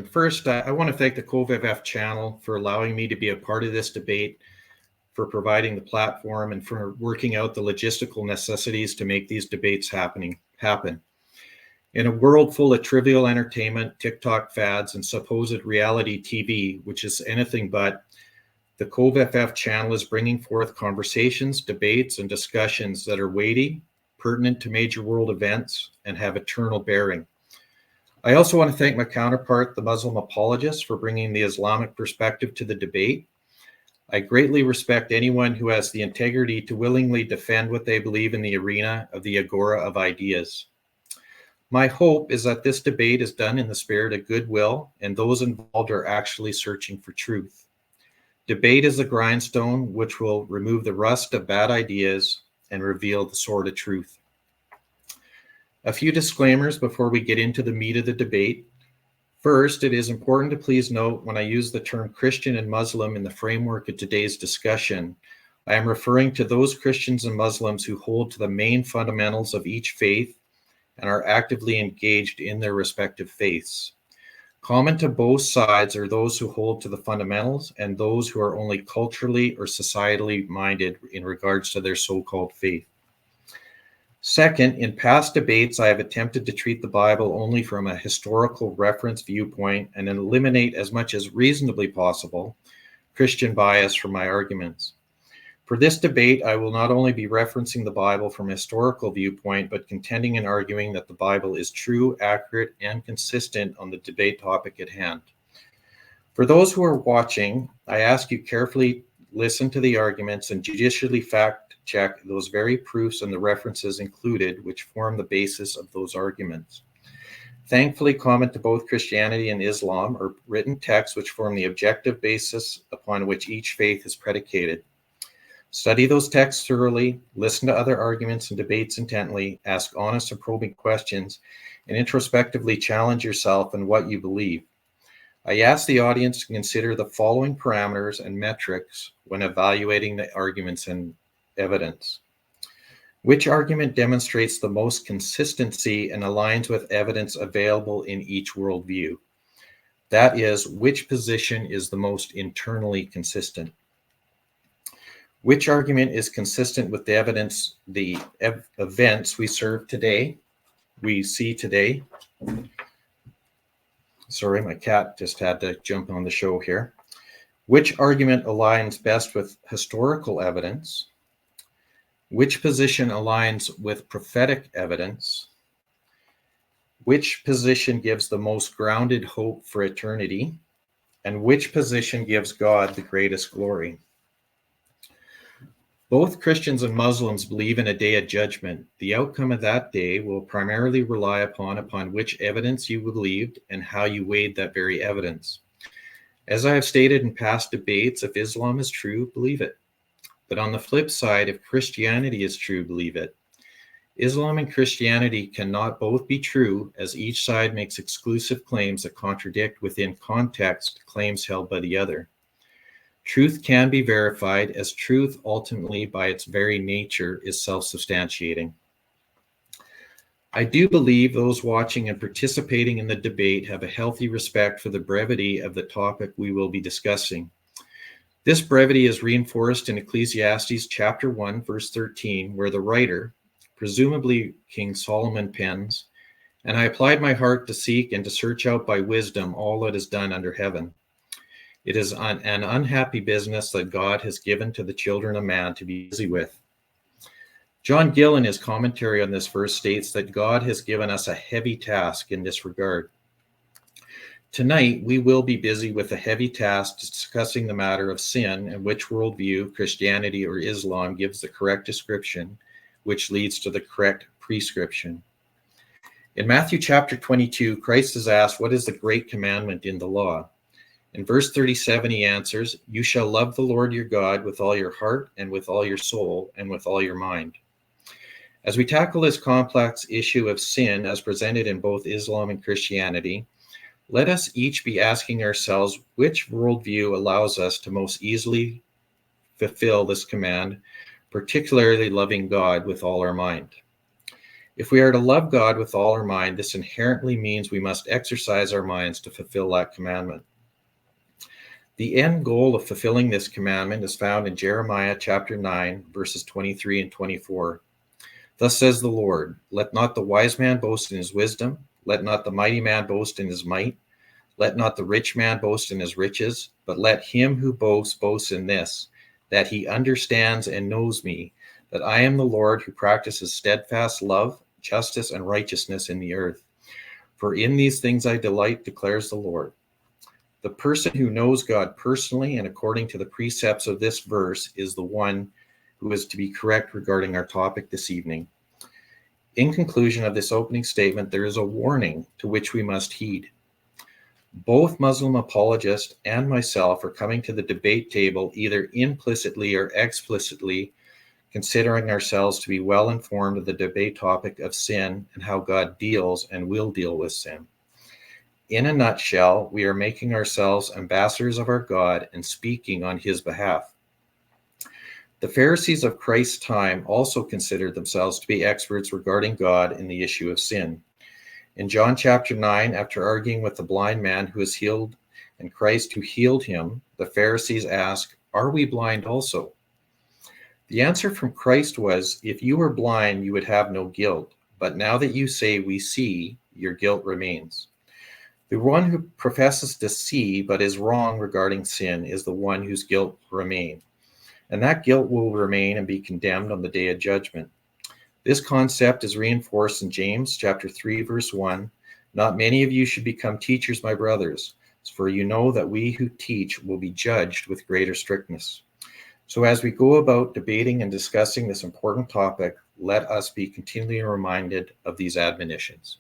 First, I want to thank the COVFF channel for allowing me to be a part of this debate, for providing the platform, and for working out the logistical necessities to make these debates happen. In a world full of trivial entertainment, TikTok fads, and supposed reality TV, which is anything but, the COVFF channel is bringing forth conversations, debates, and discussions that are weighty, pertinent to major world events, and have eternal bearing. I also want to thank my counterpart, the Muslim apologists, for bringing the Islamic perspective to the debate. I greatly respect anyone who has the integrity to willingly defend what they believe in the arena of the agora of ideas. My hope is that this debate is done in the spirit of goodwill and those involved are actually searching for truth. Debate is the grindstone which will remove the rust of bad ideas and reveal the sword of truth. A few disclaimers before we get into the meat of the debate. First, it is important to please note when I use the term Christian and Muslim in the framework of today's discussion, I am referring to those Christians and Muslims who hold to the main fundamentals of each faith and are actively engaged in their respective faiths. Common to both sides are those who hold to the fundamentals and those who are only culturally or societally minded in regards to their so-called faith. Second, in past debates, I have attempted to treat the Bible only from a historical reference viewpoint and eliminate as much as reasonably possible Christian bias from my arguments. For this debate, I will not only be referencing the Bible from a historical viewpoint, but contending and arguing that the Bible is true, accurate, and consistent on the debate topic at hand. For those who are watching, I ask you carefully listen to the arguments and judicially fact check those very proofs and the references included which form the basis of those arguments. Thankfully, common to both Christianity and Islam are written texts which form the objective basis upon which each faith is predicated. Study those texts thoroughly, listen to other arguments and debates intently, ask honest and probing questions, and introspectively challenge yourself in what you believe. I ask the audience to consider the following parameters and metrics when evaluating the arguments and evidence. Which argument demonstrates the most consistency and aligns with evidence available in each worldview? That is, which position is the most internally consistent? Which argument is consistent with the evidence, the events we see today? Sorry, my cat just had to jump on the show here. Which argument aligns best with historical evidence? Which position aligns with prophetic evidence? Which position gives the most grounded hope for eternity? And which position gives God the greatest glory? Both Christians and Muslims believe in a day of judgment. The outcome of that day will primarily rely upon which evidence you believed and how you weighed that very evidence. As I have stated in past debates, if Islam is true, believe it. But on the flip side, if Christianity is true, believe it. Islam and Christianity cannot both be true, as each side makes exclusive claims that contradict within context claims held by the other. Truth can be verified, as truth ultimately by its very nature is self-substantiating. I do believe those watching and participating in the debate have a healthy respect for the brevity of the topic we will be discussing. This brevity is reinforced in Ecclesiastes chapter 1, verse 13, where the writer, presumably King Solomon, pens, "And I applied my heart to seek and to search out by wisdom all that is done under heaven. It is an unhappy business that God has given to the children of man to be busy with." John Gill, in his commentary on this verse, states that God has given us a heavy task in this regard. Tonight, we will be busy with a heavy task discussing the matter of sin and which worldview, Christianity or Islam, gives the correct description, which leads to the correct prescription. In Matthew chapter 22, Christ is asked, "What is the great commandment in the law?" In verse 37, he answers, "You shall love the Lord your God with all your heart and with all your soul and with all your mind." As we tackle this complex issue of sin as presented in both Islam and Christianity, let us each be asking ourselves which worldview allows us to most easily fulfill this command, particularly loving God with all our mind. If we are to love God with all our mind, this inherently means we must exercise our minds to fulfill that commandment. The end goal of fulfilling this commandment is found in Jeremiah chapter 9, verses 23 and 24. Thus says the Lord, let not the wise man boast in his wisdom, let not the mighty man boast in his might, let not the rich man boast in his riches, but let him who boasts boast in this, that he understands and knows me, that I am the Lord who practices steadfast love, justice, and righteousness in the earth. For in these things I delight, declares the Lord. The person who knows God personally and according to the precepts of this verse is the one who is to be correct regarding our topic this evening. In conclusion of this opening statement, there is a warning to which we must heed. Both Muslim apologists and myself are coming to the debate table either implicitly or explicitly considering ourselves to be well informed of the debate topic of sin and how God deals and will deal with sin. In a nutshell, we are making ourselves ambassadors of our God and speaking on his behalf. The Pharisees of Christ's time also considered themselves to be experts regarding God in the issue of sin. In John chapter 9, after arguing with the blind man who was healed and Christ who healed him, the Pharisees asked, "Are we blind also?" The answer from Christ was, if you were blind, you would have no guilt. But now that you say we see, your guilt remains. The one who professes to see but is wrong regarding sin is the one whose guilt remains. And that guilt will remain and be condemned on the day of judgment. This concept is reinforced in James chapter 3, verse 1. Not many of you should become teachers, my brothers, for you know that we who teach will be judged with greater strictness. So as we go about debating and discussing this important topic, let us be continually reminded of these admonitions.